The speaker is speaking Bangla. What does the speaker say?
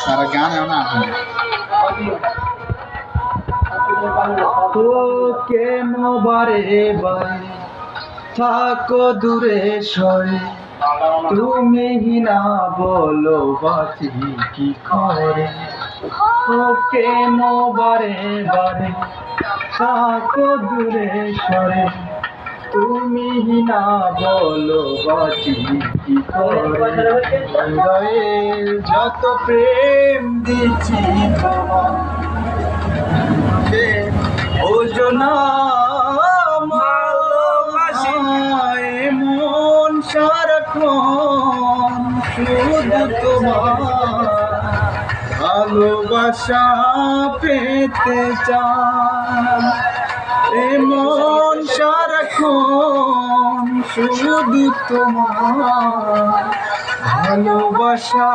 তারা গান এমন আসে তো কেন বারে বারে থাকো দূরে সরে, তুমি না বলো বাঁচি কি করে। ও কেন বারে বারে থাকো দূরে সরে, তুমি না বলো বাঁচি কি করে। হৃদয়ে যত প্রেম দিচ্ছি তোমাকে, বোঝো না ভালোবাসি মন সারাক্ষণ শুধু তোমার ভালোবাসা পেতে চায়। মন সারাক্ষণ শুধু তোমার ভালোবাসা